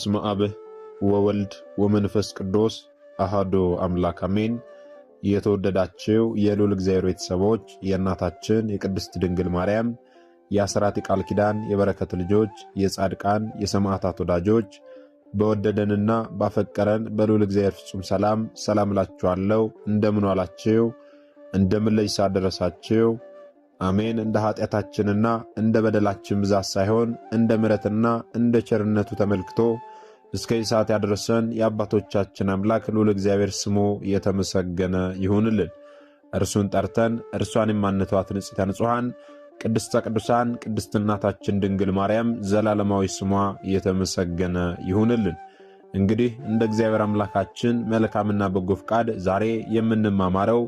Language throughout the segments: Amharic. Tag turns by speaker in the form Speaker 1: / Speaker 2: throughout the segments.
Speaker 1: በስመ አብ ወወልድ ወመንፈስ ቅዱስ አሐዱ አምላክ አሜን። የተወደዳችሁ የልዑል እግዚአብሔር ቤተሰቦች የእናታችን የቅድስት ድንግል ማርያም የአስራት ቃል ኪዳን የበረከት ልጆች የጻድቃን የሰማዕታት ወዳጆች በወደደንና ባፈቀረን በልዑል እግዚአብሔር ፍጹም ሰላም እላችኋለሁ። እንደምን ዋላችሁ? እንደምን ለይሳ ደረሳችሁ? አሜን። እንደ ኃጢአታችንና እንደ በደላችን ብዛት ሳይሆን እንደ ምሕረትና እንደ ቸርነቱ ተመልክቶ እስከ ሰዓት ያደረሰን የአባቶቻችን አምላክ ልዑል እግዚአብሔር ስሙ የተመሰገነ ይሁንልን። እርሱን ጠርተን እርሷን የማንተዋት ንጽሕተ ንጹሐን ቅድስተ ቅዱሳን ቅድስት እናታችን ድንግል ማርያም ዘላለማዊ ስሟ የተመሰገነ ይሁንልን። እንግዲህ እንደ እግዚአብሔር አምላካችን መልካምና በጎ ፍቃድ ዛሬ የምንማማረው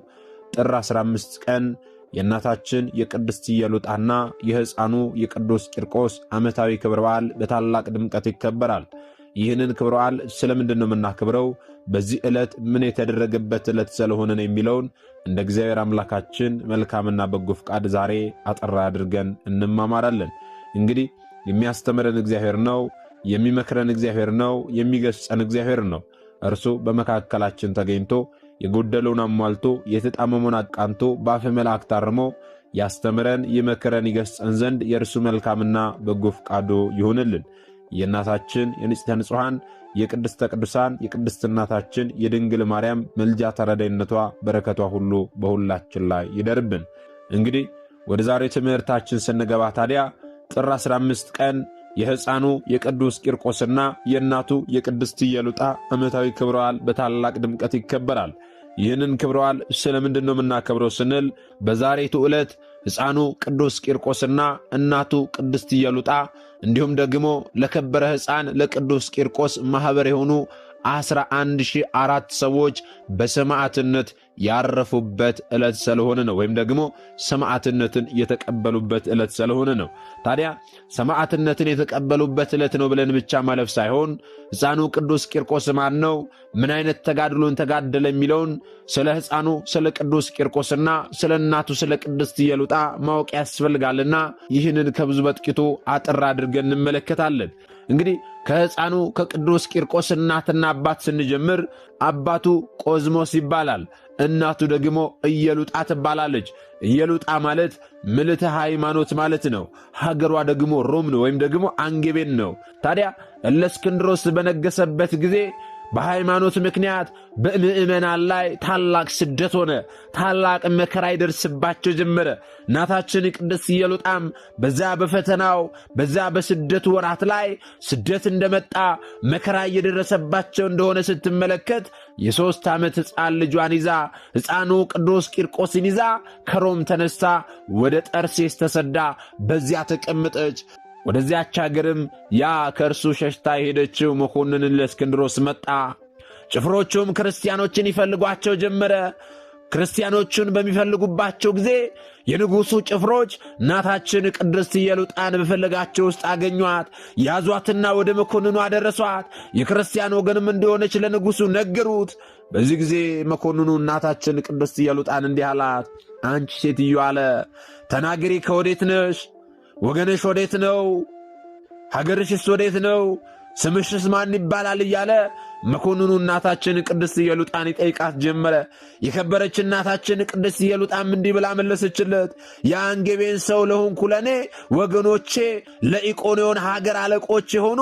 Speaker 1: ጥር 15 ቀን የእናታችን የቅድስት ኢየሉጣና የሕፃኑ የቅዱስ ቂርቆስ ዓመታዊ ክብረ በዓል በታላቅ ድምቀት ይከበራል። ይህንን ክብረ በዓል ስለምንድን ነው የምናከብረው? በዚህ ዕለት ምን የተደረገበት ዕለት ስለሆነ ነው የሚለውን እንደ እግዚአብሔር አምላካችን መልካምና በጎ ፍቃድ ዛሬ አጠራ አድርገን እንማማራለን። እንግዲህ የሚያስተምረን እግዚአብሔር ነው፣ የሚመክረን እግዚአብሔር ነው፣ የሚገሥጸን እግዚአብሔር ነው። እርሱ በመካከላችን ተገኝቶ የጎደለውን አሟልቶ የተጣመመውን አቃንቶ በአፈ መላእክት አርሞ ያስተምረን ይመክረን ይገሥጸን ዘንድ የእርሱ መልካምና በጎ ፍቃዱ ይሁንልን። የእናታችን የንጽሕተ ንጹሐን የቅድስተ ቅዱሳን የቅድስት እናታችን የድንግል ማርያም ምልጃ ተረዳይነቷ በረከቷ ሁሉ በሁላችን ላይ ይደርብን። እንግዲህ ወደ ዛሬ ትምህርታችን ስንገባ ታዲያ ጥር 15 ቀን የሕፃኑ የቅዱስ ቂርቆስና የእናቱ የቅድስት ኢየሉጣ ዓመታዊ ክብረ በዓል በታላቅ ድምቀት ይከበራል። ይህንን ክብረ በዓል ስለምንድን ነው የምናከብረው ስንል በዛሬቱ ዕለት ሕፃኑ ቅዱስ ቂርቆስና እናቱ ቅድስት ኢየሉጣ እንዲሁም ደግሞ ለከበረ ሕፃን ለቅዱስ ቂርቆስ ማኅበር የሆኑ 11,004 ሰዎች በሰማዕትነት ያረፉበት ዕለት ስለሆነ ነው። ወይም ደግሞ ሰማዕትነትን የተቀበሉበት ዕለት ስለሆነ ነው። ታዲያ ሰማዕትነትን የተቀበሉበት ዕለት ነው ብለን ብቻ ማለፍ ሳይሆን ሕፃኑ ቅዱስ ቂርቆስ ማን ነው? ምን አይነት ተጋድሎን ተጋደለ? የሚለውን ስለ ሕፃኑ ስለ ቅዱስ ቂርቆስና ስለ እናቱ ስለ ቅድስት ኢየሉጣ ማወቅ ያስፈልጋልና ይህንን ከብዙ በጥቂቱ አጥር አድርገን እንመለከታለን። እንግዲህ ከሕፃኑ ከቅዱስ ቂርቆስ እናትና አባት ስንጀምር አባቱ ቆዝሞስ ይባላል። እናቱ ደግሞ ኢየሉጣ ትባላለች። ኢየሉጣ ማለት ምልዕተ ሃይማኖት ማለት ነው። ሀገሯ ደግሞ ሮም ነው፣ ወይም ደግሞ አንጌቤን ነው። ታዲያ እለእስክንድሮስ በነገሰበት ጊዜ በሃይማኖት ምክንያት በምእመናን ላይ ታላቅ ስደት ሆነ። ታላቅ መከራ ይደርስባቸው ጀመረ። እናታችን ቅድስት ኢየሉጣም በዛ በፈተናው በዛ በስደቱ ወራት ላይ ስደት እንደመጣ መከራ እየደረሰባቸው እንደሆነ ስትመለከት የ3 ዓመት ሕፃን ልጇን ይዛ ሕፃኑ ቅዱስ ቂርቆስን ይዛ ከሮም ተነስታ ወደ ጠርሴስ ተሰዳ በዚያ ተቀመጠች። ወደዚያች አገርም ያ ከእርሱ ሸሽታ የሄደችው መኮንን እለእስክንድሮስ መጣ። ጭፍሮቹም ክርስቲያኖችን ይፈልጓቸው ጀመረ። ክርስቲያኖቹን በሚፈልጉባቸው ጊዜ የንጉሡ ጭፍሮች እናታችን ቅድስት ኢየሉጣን በፈለጋቸው ውስጥ አገኟት። ያዟትና ወደ መኮንኑ አደረሷት። የክርስቲያን ወገንም እንደሆነች ለንጉሡ ነገሩት። በዚህ ጊዜ መኮንኑ እናታችን ቅድስት ኢየሉጣን እንዲህ አላት፣ አንቺ ሴትዮ አለ፣ ተናገሪ፣ ከወዴት ነሽ? ወገንሽ ወዴት ነው? ሀገርሽስ ወዴት ነው? ስምሽስ ማን ይባላል? እያለ መኮንኑ እናታችን ቅድስት ኢየሉጣን ይጠይቃት ጀመረ። የከበረች እናታችን ቅድስት ኢየሉጣም እንዲህ ብላ መለሰችለት፣ የአንጌቤን ሰው ለሆንኩ ለእኔ ወገኖቼ ለኢቆንዮን ሀገር አለቆች የሆኑ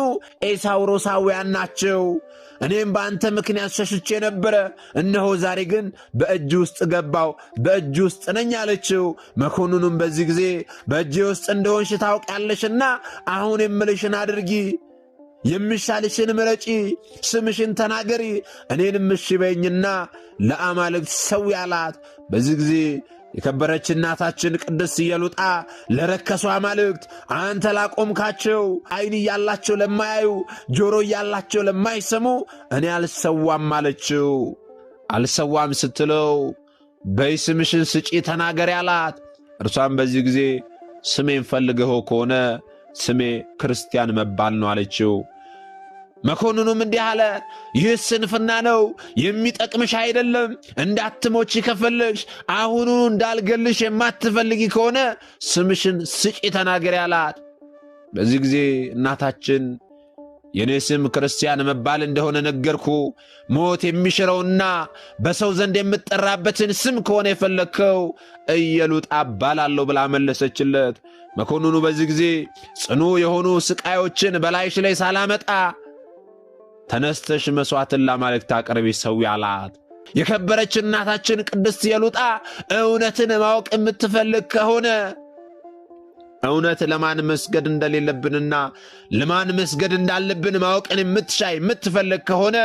Speaker 1: ኤሳውሮሳውያን ናቸው። እኔም በአንተ ምክንያት ሸሽቼ ነበረ፣ እነሆ ዛሬ ግን በእጅ ውስጥ ገባው፣ በእጅ ውስጥ ነኝ አለችው። መኮንኑም በዚህ ጊዜ በእጅ ውስጥ እንደሆንሽ ታውቂያለሽና አሁን የምልሽን አድርጊ፣ የሚሻልሽን ምረጪ፣ ስምሽን ተናገሪ፣ እኔንም እሺ በይኝና ለአማልክት ሰዊ አላት። በዚህ ጊዜ የከበረች እናታችን ቅድስት ኢየሉጣ ለረከሱ አማልክት አንተ ላቆምካቸው፣ ዓይን እያላቸው ለማያዩ፣ ጆሮ እያላቸው ለማይሰሙ እኔ አልሰዋም አለችው። አልሰዋም ስትለው በይ ስምሽን ስጪ ተናገሪ አላት። እርሷም በዚህ ጊዜ ስሜን ፈልገኸው ከሆነ ስሜ ክርስቲያን መባል ነው አለችው። መኮንኑም እንዲህ አለ፣ ይህ ስንፍና ነው፣ የሚጠቅምሽ አይደለም። እንዳትሞች ከፈለግሽ አሁኑ እንዳልገልሽ የማትፈልጊ ከሆነ ስምሽን ስጪ ተናገሪ አላት። በዚህ ጊዜ እናታችን የኔ ስም ክርስቲያን መባል እንደሆነ ነገርኩ። ሞት የሚሽረውና በሰው ዘንድ የምትጠራበትን ስም ከሆነ የፈለግከው ኢየሉጣ እባላለሁ ብላ መለሰችለት። መኮንኑ በዚህ ጊዜ ጽኑ የሆኑ ስቃዮችን በላይሽ ላይ ሳላመጣ ተነስተሽ መሥዋዕትን ለአማልክት አቅርቢ ሰዊ አላት። የከበረች እናታችን ቅድስት ኢየሉጣ እውነትን ማወቅ የምትፈልግ ከሆነ እውነት ለማን መስገድ እንደሌለብንና ለማን መስገድ እንዳለብን ማወቅን የምትፈልግ ከሆነ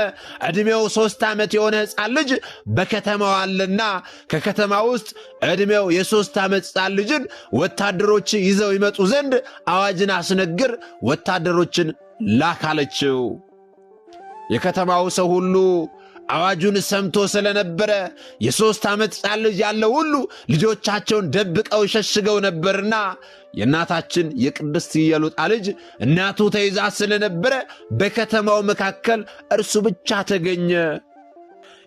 Speaker 1: ዕድሜው 3 ዓመት የሆነ ሕፃን ልጅ በከተማው አለና ከከተማ ውስጥ ዕድሜው የ3 ዓመት ሕፃን ልጅን ወታደሮች ይዘው ይመጡ ዘንድ አዋጅን አስነግር፣ ወታደሮችን ላካለችው። የከተማው ሰው ሁሉ አዋጁን ሰምቶ ስለነበረ የ3 ዓመት ሕፃን ልጅ ያለው ሁሉ ልጆቻቸውን ደብቀው ሸሽገው ነበርና የእናታችን የቅድስት ኢየሉጣ ልጅ እናቱ ተይዛ ስለነበረ በከተማው መካከል እርሱ ብቻ ተገኘ።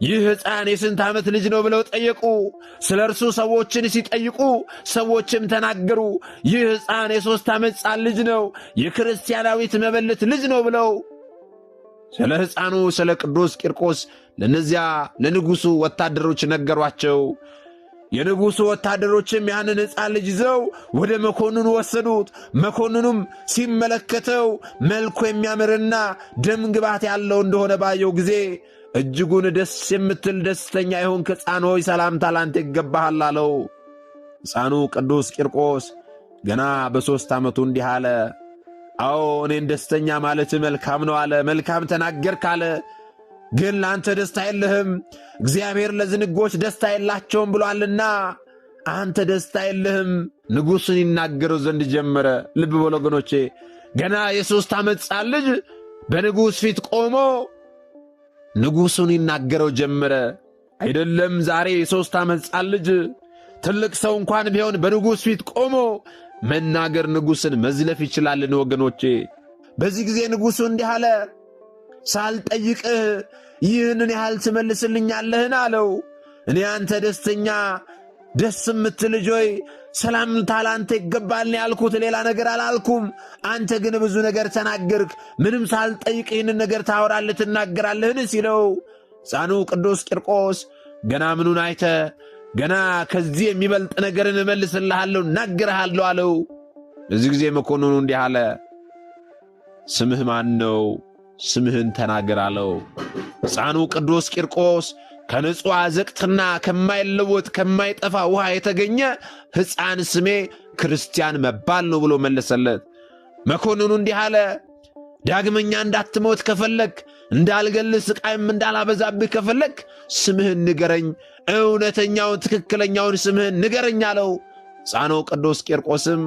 Speaker 1: ይህ ሕፃን የስንት ዓመት ልጅ ነው ብለው ጠየቁ። ስለ እርሱ ሰዎችን ሲጠይቁ ሰዎችም ተናገሩ። ይህ ሕፃን የ3 ዓመት ሕፃን ልጅ ነው፣ የክርስቲያናዊት መበለት ልጅ ነው ብለው ስለ ሕፃኑ ስለ ቅዱስ ቂርቆስ ለነዚያ ለንጉሡ ወታደሮች ነገሯቸው። የንጉሡ ወታደሮችም ያንን ሕፃን ልጅ ይዘው ወደ መኮንኑ ወሰዱት። መኮንኑም ሲመለከተው መልኩ የሚያምርና ደም ግባት ያለው እንደሆነ ባየው ጊዜ እጅጉን ደስ የምትል ደስተኛ የሆንክ ሕፃን ሆይ ሰላምታ ላንተ ይገባሃል አለው። ሕፃኑ ቅዱስ ቂርቆስ ገና በ3 ዓመቱ እንዲህ አለ። አዎ እኔን ደስተኛ ማለት መልካም ነው አለ። መልካም ተናገርክ አለ። ግን ለአንተ ደስታ የለህም፣ እግዚአብሔር ለዝንጎች ደስታ የላቸውም ብሏልና አንተ ደስታ የለህም። ንጉሡን ይናገረው ዘንድ ጀመረ። ልብ በሉ ወገኖቼ፣ ገና የ3 ዓመት ሕፃን ልጅ በንጉሥ ፊት ቆሞ ንጉሡን ይናገረው ጀመረ። አይደለም ዛሬ የ3 ዓመት ሕፃን ልጅ ትልቅ ሰው እንኳን ቢሆን በንጉሥ ፊት ቆሞ መናገር ንጉሥን መዝለፍ ይችላልን? ወገኖቼ በዚህ ጊዜ ንጉሡ እንዲህ አለ፣ ሳልጠይቅህ ይህንን ያህል ትመልስልኛለህን? አለው። እኔ አንተ ደስተኛ ደስ የምትል ልጅ ሆይ ሰላምታ ላንተ ይገባል ያልኩት ሌላ ነገር አላልኩም። አንተ ግን ብዙ ነገር ተናገርክ። ምንም ሳልጠይቅ ይህንን ነገር ታወራለህ ትናገራለህን? ሲለው ሕፃኑ ቅዱስ ቂርቆስ ገና ምኑን አይተ ገና ከዚህ የሚበልጥ ነገርን እመልስልሃለሁ እናገርሃለሁ አለው። በዚህ ጊዜ መኮንኑ እንዲህ አለ፣ ስምህ ማን ነው? ስምህን ተናገር አለው። ሕፃኑ ቅዱስ ቂርቆስ ከንጹሕ አዘቅትና ከማይለወጥ ከማይጠፋ ውሃ የተገኘ ሕፃን ስሜ ክርስቲያን መባል ነው ብሎ መለሰለት። መኮንኑ እንዲህ አለ፣ ዳግመኛ እንዳትሞት ከፈለክ እንዳልገልህ ስቃይም እንዳላበዛብህ ከፈለክ ስምህን ንገረኝ፣ እውነተኛውን ትክክለኛውን ስምህን ንገረኝ አለው። ሕፃኑ ቅዱስ ቂርቆስም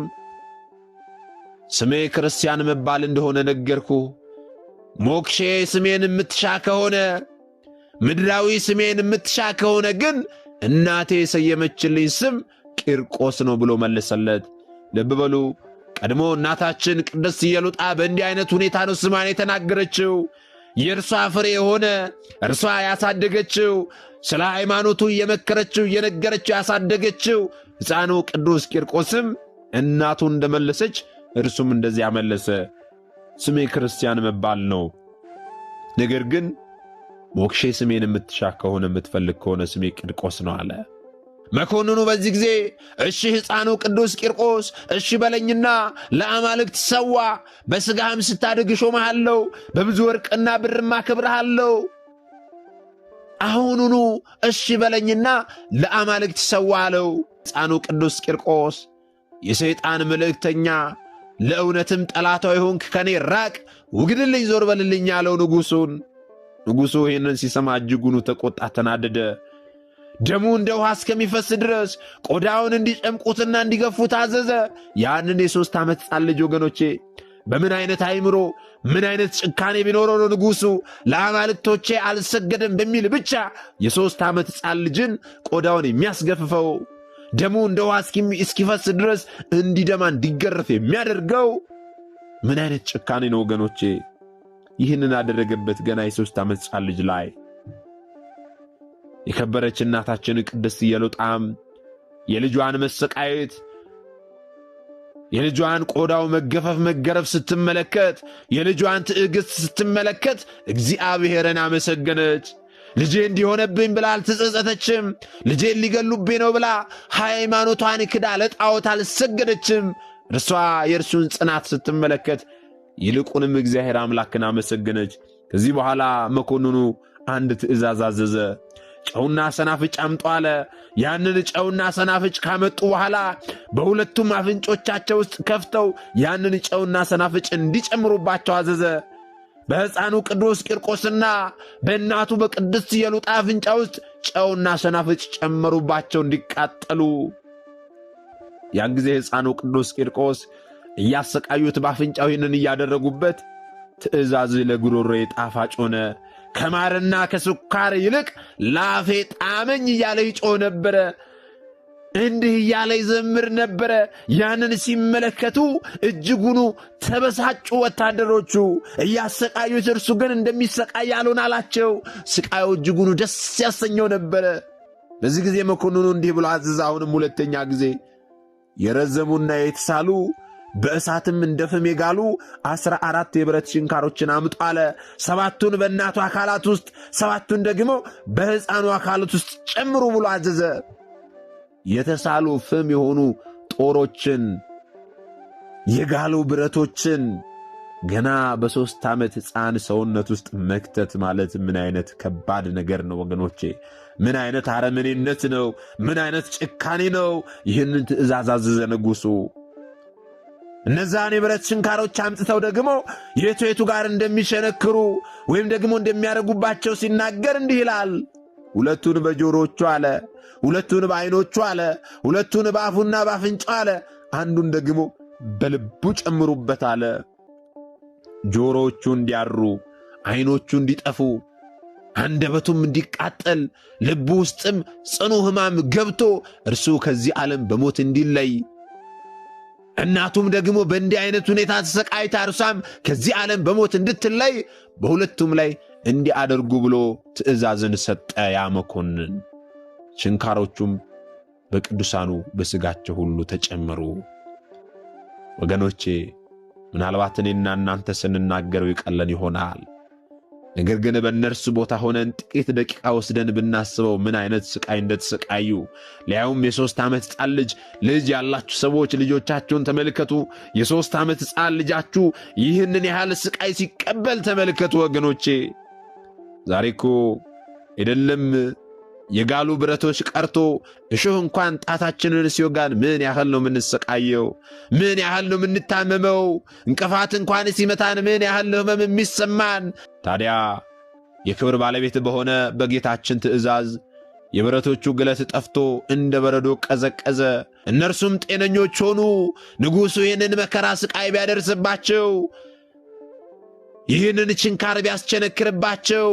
Speaker 1: ስሜ ክርስቲያን መባል እንደሆነ ነገርኩ። ሞክሼ ስሜን የምትሻ ከሆነ ምድራዊ ስሜን የምትሻ ከሆነ ግን እናቴ የሰየመችልኝ ስም ቂርቆስ ነው ብሎ መለሰለት። ልብ በሉ፣ ቀድሞ እናታችን ቅድስት ኢየሉጣ በእንዲህ አይነት ሁኔታ ነው ስሟን የተናገረችው። የእርሷ ፍሬ የሆነ እርሷ ያሳደገችው ስለ ሃይማኖቱ እየመከረችው እየነገረችው ያሳደገችው ሕፃኑ ቅዱስ ቂርቆስም እናቱ እንደመለሰች እርሱም እንደዚያ መለሰ። ስሜ ክርስቲያን መባል ነው፣ ነገር ግን ሞክሼ ስሜን የምትሻ ከሆነ የምትፈልግ ከሆነ ስሜ ቂርቆስ ነው አለ። መኮንኑ በዚህ ጊዜ እሺ ሕፃኑ ቅዱስ ቂርቆስ እሺ በለኝና ለአማልክት ሰዋ፣ በሥጋህም ስታድግ ሾመሃለሁ፣ በብዙ ወርቅና ብርማ አከብርሃለሁ። አሁኑኑ እሺ በለኝና ለአማልክት ሰዋ አለው። ሕፃኑ ቅዱስ ቂርቆስ የሰይጣን መልእክተኛ ለእውነትም ጠላቷ የሆንክ ከኔ ራቅ፣ ውግድልኝ፣ ዞር በልልኝ አለው ንጉሡን። ንጉሡ ይህንን ሲሰማ እጅጉኑ ተቆጣ፣ ተናደደ። ደሙ እንደ ውሃ እስከሚፈስ ድረስ ቆዳውን እንዲጨምቁትና እንዲገፉት አዘዘ። ያንን የ3 ዓመት ሕፃን ልጅ ወገኖቼ በምን አይነት አይምሮ ምን አይነት ጭካኔ ቢኖረው ነው ንጉሡ ለአማልክቶቼ አልሰገድም በሚል ብቻ የ3 ዓመት ሕፃን ልጅን ቆዳውን የሚያስገፍፈው? ደሙ እንደ ውሃ እስኪፈስ ድረስ እንዲደማ እንዲገረፍ የሚያደርገው ምን አይነት ጭካኔ ነው ወገኖቼ? ይህንን አደረገበት ገና የ3 ዓመት ሕፃን ልጅ ላይ። የከበረች እናታችን ቅድስት ኢየሉጣም የልጇን መሰቃየት የልጇን ቆዳው መገፈፍ መገረፍ ስትመለከት፣ የልጇን ትዕግሥት ስትመለከት እግዚአብሔርን አመሰገነች። ልጄ እንዲሆነብኝ ብላ አልተጸጸተችም። ልጄን ሊገሉብኝ ነው ብላ ሃይማኖቷን ክዳ ለጣዖት አልሰገደችም። እርሷ የእርሱን ጽናት ስትመለከት ይልቁንም እግዚአብሔር አምላክን አመሰገነች። ከዚህ በኋላ መኮንኑ አንድ ትእዛዝ አዘዘ። ጨውና ሰናፍጭ አምጡ አለ። ያንን ጨውና ሰናፍጭ ካመጡ በኋላ በሁለቱም አፍንጮቻቸው ውስጥ ከፍተው ያንን ጨውና ሰናፍጭ እንዲጨምሩባቸው አዘዘ። በሕፃኑ ቅዱስ ቂርቆስና በእናቱ በቅድስት ኢየሉጣ አፍንጫ ውስጥ ጨውና ሰናፍጭ ጨመሩባቸው እንዲቃጠሉ። ያን ጊዜ ሕፃኑ ቅዱስ ቂርቆስ እያሰቃዩት በአፍንጫው ይህንን እያደረጉበት ትእዛዝ ለጉሮሮዬ ጣፋጭ ሆነ፣ ከማርና ከስኳር ይልቅ ላፌ ጣመኝ እያለ ይጮህ ነበረ። እንዲህ እያለ ይዘምር ነበረ። ያንን ሲመለከቱ እጅጉኑ ተበሳጩ። ወታደሮቹ እያሰቃዩት፣ እርሱ ግን እንደሚሰቃይ ያልሆን አላቸው። ስቃዩ እጅጉኑ ደስ ያሰኘው ነበረ። በዚህ ጊዜ መኮንኑ እንዲህ ብሎ አዘዘ። አሁንም ሁለተኛ ጊዜ የረዘሙና የተሳሉ በእሳትም እንደ ፍም የጋሉ 14 የብረት ችንካሮችን አምጡ አለ። 7ቱን በእናቱ አካላት ውስጥ 7ቱን ደግሞ በሕፃኑ አካላት ውስጥ ጨምሩ ብሎ አዘዘ። የተሳሉ ፍም የሆኑ ጦሮችን፣ የጋሉ ብረቶችን ገና በ3 ዓመት ሕፃን ሰውነት ውስጥ መክተት ማለት ምን አይነት ከባድ ነገር ነው ወገኖቼ! ምን አይነት አረመኔነት ነው! ምን አይነት ጭካኔ ነው! ይህንን ትእዛዝ አዘዘ ንጉሡ። እነዛን የብረት ችንካሮች አምጥተው ደግሞ የቱ ጋር እንደሚሸነክሩ ወይም ደግሞ እንደሚያደርጉባቸው ሲናገር እንዲህ ይላል። 2ቱን በጆሮቹ አለ፣ 2ቱን በዓይኖቹ አለ፣ 2ቱን በአፉና በአፍንጫው አለ፣ አንዱን ደግሞ በልቡ ጨምሩበት አለ። ጆሮቹ እንዲያሩ፣ ዓይኖቹ እንዲጠፉ፣ አንደበቱም እንዲቃጠል፣ ልቡ ውስጥም ጽኑ ሕማም ገብቶ እርሱ ከዚህ ዓለም በሞት እንዲለይ፣ እናቱም ደግሞ በእንዲህ አይነት ሁኔታ ተሰቃይታ እርሷም ከዚህ ዓለም በሞት እንድትለይ በሁለቱም ላይ እንዲያደርጉ ብሎ ትእዛዝን ሰጠ ያ መኮንን። ችንካሮቹም በቅዱሳኑ በሥጋቸው ሁሉ ተጨመሩ። ወገኖቼ ምናልባት እኔና እናንተ ስንናገረው ይቀለን ይሆናል። ነገር ግን በእነርሱ ቦታ ሆነን ጥቂት ደቂቃ ወስደን ብናስበው ምን አይነት ስቃይ እንደተሰቃዩ፣ ሊያውም የ3 ዓመት ሕፃን ልጅ ያላችሁ ሰዎች ልጆቻችሁን ተመልከቱ። የ3 ዓመት ሕፃን ልጃችሁ ይህንን ያህል ስቃይ ሲቀበል ተመልከቱ ወገኖቼ። ዛሬ እኮ አይደለም የጋሉ ብረቶች ቀርቶ እሾህ እንኳን ጣታችንን ሲወጋን ምን ያህል ነው የምንሰቃየው? ምን ያህል ነው የምንታመመው? እንቅፋት እንኳን ሲመታን ምን ያህል ነው ሕመም የሚሰማን? ታዲያ የክብር ባለቤት በሆነ በጌታችን ትእዛዝ የብረቶቹ ግለት ጠፍቶ እንደ በረዶ ቀዘቀዘ። እነርሱም ጤነኞች ሆኑ። ንጉሡ ይህንን መከራ ስቃይ ቢያደርስባቸው፣ ይህንን ችንካር ቢያስቸነክርባቸው፣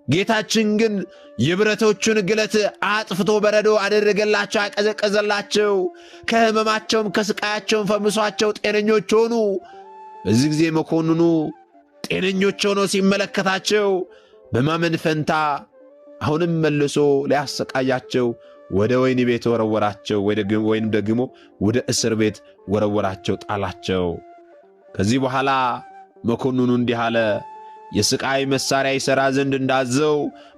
Speaker 1: ጌታችን ግን የብረቶቹን ግለት አጥፍቶ በረዶ አደረገላቸው፣ አቀዘቀዘላቸው። ከሕመማቸውም ከስቃያቸውም ፈምሷቸው ጤነኞች ሆኑ። በዚህ ጊዜ መኮንኑ ጤነኞች ሆኖ ሲመለከታቸው በማመን ፈንታ አሁንም መልሶ ሊያሰቃያቸው ወደ ወህኒ ቤት ወረወራቸው፣ ወይም ደግሞ ወደ እስር ቤት ወረወራቸው፣ ጣላቸው። ከዚህ በኋላ መኮንኑ እንዲህ አለ። የስቃይ መሳሪያ ይሠራ ዘንድ እንዳዘው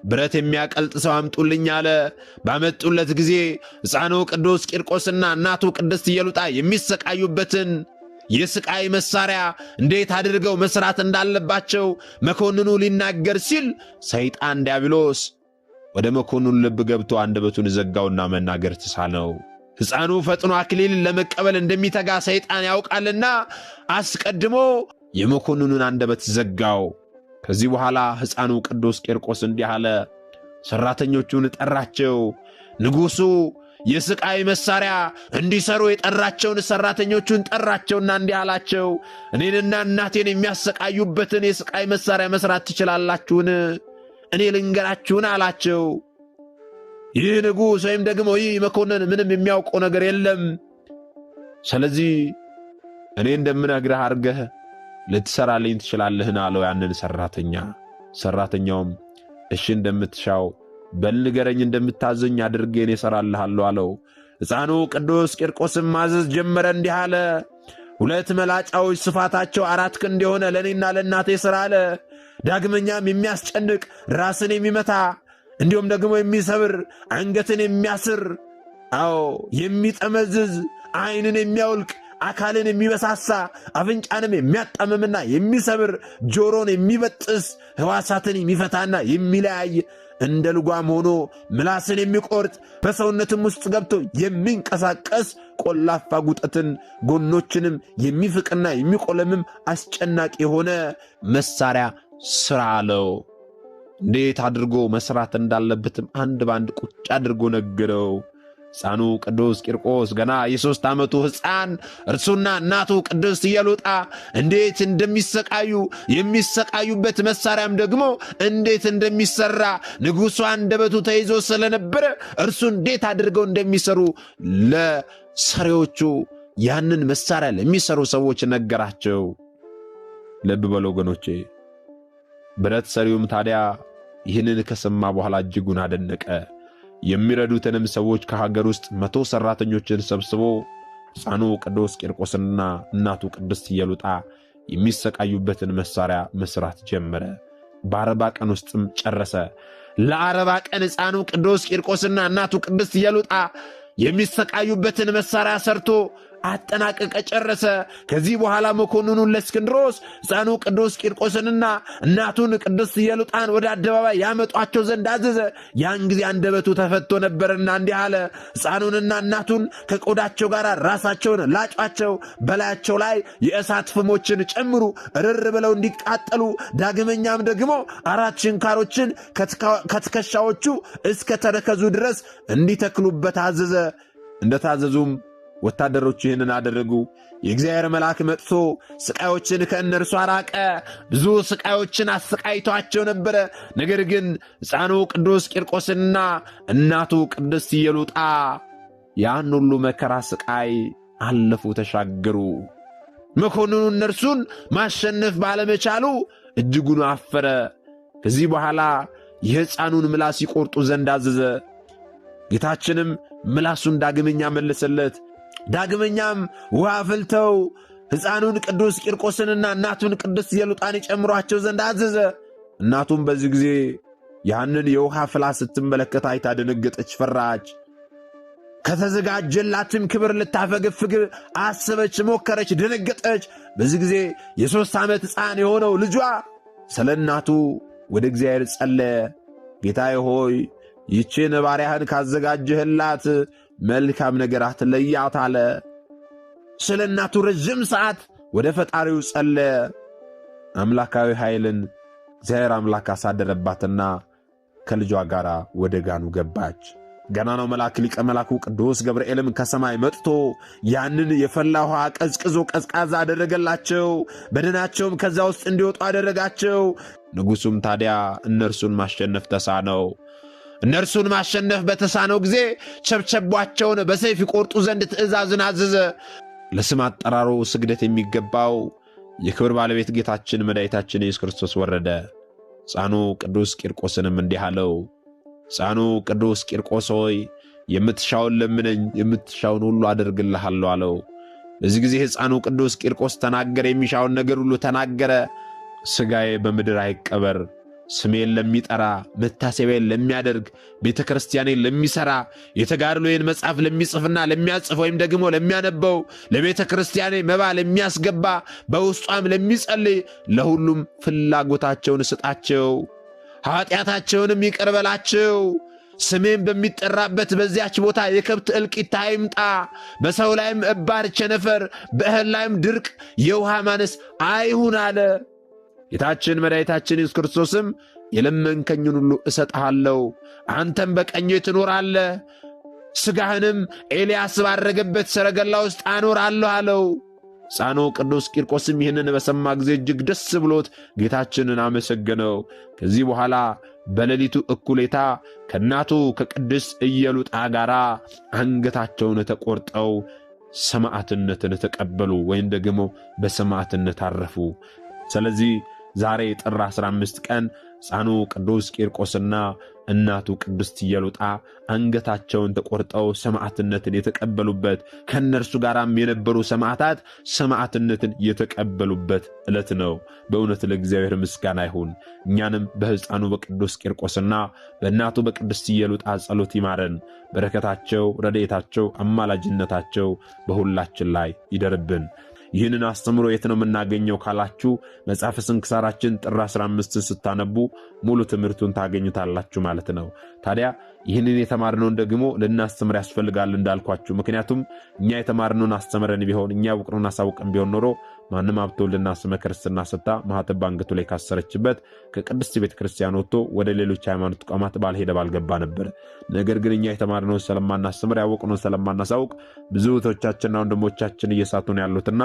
Speaker 1: ብረት የሚያቀልጥ ሰው አምጡልኝ አለ። ባመጡለት ጊዜ ሕፃኑ ቅዱስ ቂርቆስና እናቱ ቅድስት ኢየሉጣ የሚሰቃዩበትን የስቃይ መሳሪያ እንዴት አድርገው መሥራት እንዳለባቸው መኮንኑ ሊናገር ሲል ሰይጣን ዲያብሎስ ወደ መኮንኑ ልብ ገብቶ አንደበቱን ዘጋውና መናገር ተሳነው። ሕፃኑ ፈጥኖ አክሊል ለመቀበል እንደሚተጋ ሰይጣን ያውቃልና አስቀድሞ የመኮንኑን አንደበት ዘጋው። ከዚህ በኋላ ሕፃኑ ቅዱስ ቂርቆስ እንዲህ አለ። ሠራተኞቹን ጠራቸው። ንጉሡ የስቃይ መሳሪያ እንዲሰሩ የጠራቸውን ሠራተኞቹን ጠራቸውና እንዲህ አላቸው። እኔንና እናቴን የሚያሰቃዩበትን የስቃይ መሳሪያ መሥራት ትችላላችሁን? እኔ ልንገራችሁን አላቸው። ይህ ንጉሥ ወይም ደግሞ ይህ መኮንን ምንም የሚያውቀው ነገር የለም። ስለዚህ እኔ እንደምነግርህ አድርገህ ልትሰራልኝ ትችላለህን አለው ያንን ሠራተኛ። ሠራተኛውም እሺ እንደምትሻው በል ንገረኝ፣ እንደምታዘኝ አድርጌ እኔ እሠራልሃለሁ አለው። ሕፃኑ ቅዱስ ቂርቆስም ማዘዝ ጀመረ። እንዲህ አለ። 2 መላጫዎች ስፋታቸው 4 ክንድ የሆነ ለእኔና ለእናቴ ሥራ አለ። ዳግመኛም የሚያስጨንቅ ራስን የሚመታ እንዲሁም ደግሞ የሚሰብር አንገትን የሚያስር የሚጠመዝዝ ዓይንን የሚያውልቅ አካልን የሚበሳሳ አፍንጫንም የሚያጣምምና የሚሰብር ጆሮን የሚበጥስ ሕዋሳትን የሚፈታና የሚለያይ እንደ ልጓም ሆኖ ምላስን የሚቆርጥ በሰውነትም ውስጥ ገብቶ የሚንቀሳቀስ ቆላፋ ጉጠትን ጎኖችንም የሚፍቅና የሚቆለምም አስጨናቂ የሆነ መሳሪያ ሥራ አለው። እንዴት አድርጎ መስራት እንዳለበትም አንድ ባንድ ቁጭ አድርጎ ነገረው። ሕፃኑ ቅዱስ ቂርቆስ ገና የ3 ዓመቱ ሕፃን እርሱና እናቱ ቅድስት ኢየሉጣ እንዴት እንደሚሰቃዩ የሚሰቃዩበት መሳሪያም ደግሞ እንዴት እንደሚሰራ ንጉሡ አንደበቱ ተይዞ ስለነበረ እርሱ እንዴት አድርገው እንደሚሰሩ ለሰሪዎቹ ያንን መሳሪያ ለሚሰሩ ሰዎች ነገራቸው። ልብ በሉ ወገኖቼ። ብረት ሰሪውም ታዲያ ይህንን ከሰማ በኋላ እጅጉን አደነቀ። የሚረዱትንም ሰዎች ከሀገር ውስጥ 100 ሠራተኞችን ሰብስቦ ሕፃኑ ቅዱስ ቂርቆስና እናቱ ቅድስት ኢየሉጣ የሚሰቃዩበትን መሳሪያ መስራት ጀመረ። በ40 ቀን ውስጥም ጨረሰ። ለ40 ቀን ሕፃኑ ቅዱስ ቂርቆስና እናቱ ቅድስት ኢየሉጣ የሚሰቃዩበትን መሳሪያ ሰርቶ አጠናቀቀ፣ ጨረሰ። ከዚህ በኋላ መኮንኑን ለእስክንድሮስ ሕፃኑ ቅዱስ ቂርቆስንና እናቱን ቅድስት ኢየሉጣን ወደ አደባባይ ያመጧቸው ዘንድ አዘዘ። ያን ጊዜ አንደበቱ ተፈቶ ነበርና እንዲህ አለ። ሕፃኑንና እናቱን ከቆዳቸው ጋር ራሳቸውን ላጯቸው፣ በላያቸው ላይ የእሳት ፍሞችን ጨምሩ፣ እርር ብለው እንዲቃጠሉ። ዳግመኛም ደግሞ 4 ችንካሮችን ከትከሻዎቹ እስከ ተረከዙ ድረስ እንዲተክሉበት አዘዘ። እንደታዘዙም ወታደሮቹ ይህንን አደረጉ። የእግዚአብሔር መልአክ መጥቶ ስቃዮችን ከእነርሱ አራቀ። ብዙ ስቃዮችን አሰቃይቷቸው ነበረ። ነገር ግን ሕፃኑ ቅዱስ ቂርቆስና እናቱ ቅድስት ኢየሉጣ ያን ሁሉ መከራ ስቃይ አለፉ፣ ተሻገሩ። መኮንኑ እነርሱን ማሸነፍ ባለመቻሉ እጅጉን አፈረ። ከዚህ በኋላ የሕፃኑን ምላስ ይቆርጡ ዘንድ አዘዘ። ጌታችንም ምላሱን ዳግመኛ መለሰለት። ዳግመኛም ውሃ አፍልተው ሕፃኑን ቅዱስ ቂርቆስንና እናቱን ቅድስት ኢየሉጣን ይጨምሯቸው ዘንድ አዘዘ። እናቱም በዚህ ጊዜ ያንን የውሃ ፍላት ስትመለከት አይታ ደነገጠች፣ ፈራች። ከተዘጋጀላትም ክብር ልታፈገፍግ አሰበች፣ ሞከረች፣ ደነገጠች። በዚህ ጊዜ የ3 ዓመት ሕፃን የሆነው ልጇ ስለ እናቱ ወደ እግዚአብሔር ጸለየ። ጌታዬ ሆይ ይህችን ባሪያህን ካዘጋጀህላት መልካም ነገር አትለያት አለ። ስለ እናቱ ረዥም ሰዓት ወደ ፈጣሪው ጸለየ። አምላካዊ ኃይልን እግዚአብሔር አምላክ አሳደረባትና ከልጇ ጋር ወደ ጋኑ ገባች። ገናናው መልአክ ሊቀ መላኩ ቅዱስ ገብርኤልም ከሰማይ መጥቶ ያንን የፈላ ውሃ ቀዝቅዞ ቀዝቃዛ አደረገላቸው። በደናቸውም ከዛ ውስጥ እንዲወጡ አደረጋቸው። ንጉሡም ታዲያ እነርሱን ማሸነፍ ተሳነው። እነርሱን ማሸነፍ በተሳነው ጊዜ ቸብቸቧቸውን በሰይፍ ይቆርጡ ዘንድ ትእዛዝን አዘዘ። ለስም አጠራሩ ስግደት የሚገባው የክብር ባለቤት ጌታችን መድኃኒታችን ኢየሱስ ክርስቶስ ወረደ። ሕፃኑ ቅዱስ ቂርቆስንም እንዲህ አለው። ሕፃኑ ቅዱስ ቂርቆስ ሆይ የምትሻውን ለምነኝ፣ የምትሻውን ሁሉ አደርግልሃለሁ አለው። በዚህ ጊዜ ሕፃኑ ቅዱስ ቂርቆስ ተናገረ። የሚሻውን ነገር ሁሉ ተናገረ። ሥጋዬ በምድር አይቀበር፣ ስሜን ለሚጠራ መታሰቢያን ለሚያደርግ ቤተ ክርስቲያኔን ለሚሠራ የተጋድሎዬን መጽሐፍ ለሚጽፍና ለሚያጽፍ ወይም ደግሞ ለሚያነበው ለቤተ ክርስቲያኔ መባ ለሚያስገባ በውስጧም ለሚጸልይ ለሁሉም ፍላጎታቸውን ስጣቸው፣ ኃጢአታቸውንም ይቅር በላቸው። ስሜን በሚጠራበት በዚያች ቦታ የከብት እልቂት አይምጣ፣ በሰው ላይም እባር ቸነፈር፣ በእህል ላይም ድርቅ፣ የውሃ ማነስ አይሁን አለ። ጌታችን መድኃኒታችን ኢየሱስ ክርስቶስም የለመንከኝን ሁሉ እሰጥሃለሁ፣ አንተም በቀኜ ትኖራለህ፣ ሥጋህንም ኤልያስ ባረገበት ሰረገላ ውስጥ አኖራለሁ አለው። ሕፃኑ ቅዱስ ቂርቆስም ይህንን በሰማ ጊዜ እጅግ ደስ ብሎት ጌታችንን አመሰገነው። ከዚህ በኋላ በሌሊቱ እኩሌታ ከእናቱ ከቅድስት ኢየሉጣ ጋር አንገታቸውን ተቆርጠው ሰማዕትነትን ተቀበሉ፣ ወይም ደግሞ በሰማዕትነት አረፉ። ስለዚህ ዛሬ ጥር 15 ቀን ሕፃኑ ቅዱስ ቂርቆስና እናቱ ቅድስት ኢየሉጣ አንገታቸውን ተቆርጠው ሰማዕትነትን የተቀበሉበት ከነርሱ ጋራም የነበሩ ሰማዕታት ሰማዕትነትን የተቀበሉበት ዕለት ነው። በእውነት ለእግዚአብሔር ምስጋና ይሁን። እኛንም በሕፃኑ በቅዱስ ቂርቆስና በእናቱ በቅድስት ኢየሉጣ ጸሎት ይማረን። በረከታቸው፣ ረድኤታቸው፣ አማላጅነታቸው በሁላችን ላይ ይደርብን። ይህንን አስተምሮ የት ነው የምናገኘው ካላችሁ መጽሐፈ ስንክሳራችን ጥር 15ን ስታነቡ ሙሉ ትምህርቱን ታገኙታላችሁ ማለት ነው። ታዲያ ይህንን የተማርነውን ደግሞ ልናስተምር ያስፈልጋል እንዳልኳችሁ። ምክንያቱም እኛ የተማርነውን አስተምረን ቢሆን እኛ ያውቅነውን አሳውቀን ቢሆን ኖሮ ማንም ሀብተ ወልድና ስመ ክርስትና ሰጥታ ማኅተብ በአንገቱ ላይ ካሰረችበት ከቅድስት ቤተ ክርስቲያን ወጥቶ ወደ ሌሎች ሃይማኖት ተቋማት ባልሄደ ባልገባ ነበር። ነገር ግን እኛ የተማርነውን ስለማናስተምር ያወቅነውን ስለማናሳውቅ ብዙ እህቶቻችንና ወንድሞቻችን እየሳቱ ነው ያሉትና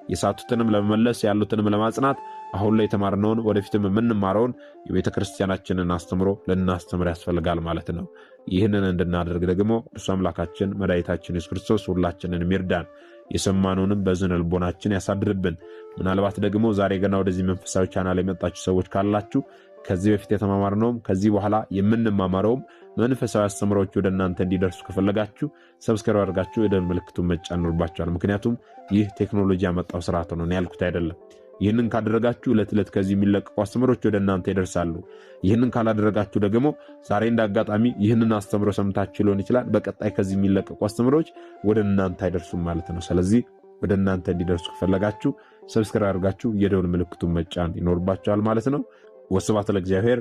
Speaker 1: የሳቱትንም ለመመለስ ያሉትንም ለማጽናት አሁን ላይ የተማርነውን ወደፊትም የምንማረውን የቤተ ክርስቲያናችንን አስተምሮ ልናስተምር ያስፈልጋል ማለት ነው። ይህንን እንድናደርግ ደግሞ እርሱ አምላካችን መድኃኒታችን ኢየሱስ ክርስቶስ ሁላችንን ይርዳን። የሰማነውንም በዝነ ልቦናችን ያሳድርብን። ምናልባት ደግሞ ዛሬ ገና ወደዚህ መንፈሳዊ ቻናል የመጣችሁ ሰዎች ካላችሁ ከዚህ በፊት የተማማርነውም ከዚህ በኋላ የምንማማረውም መንፈሳዊ አስተምሮች ወደ እናንተ እንዲደርሱ ከፈለጋችሁ ሰብስክራይብ አድርጋችሁ የደወል ምልክቱን መጫን ይኖርባችኋል። ምክንያቱም ይህ ቴክኖሎጂ ያመጣው ስርዓት ነው፣ ያልኩት አይደለም። ይህንን ካደረጋችሁ ዕለት ዕለት ከዚህ የሚለቀቁ አስተምሮች ወደ እናንተ ይደርሳሉ። ይህንን ካላደረጋችሁ ደግሞ ዛሬ እንዳጋጣሚ ይህንን አስተምሮ ሰምታችሁ ሊሆን ይችላል፣ በቀጣይ ከዚህ የሚለቀቁ አስተምሮች ወደ እናንተ አይደርሱም ማለት ነው። ስለዚህ ወደ እናንተ እንዲደርሱ ከፈለጋችሁ ሰብስክራይብ አድርጋችሁ የደወል ምልክቱን መጫን ይኖርባችኋል ማለት ነው። ወስብሐት ለእግዚአብሔር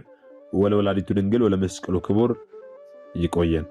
Speaker 1: ወለወላዲቱ ድንግል ወለመስቀሉ ክቡር። ይቆየን።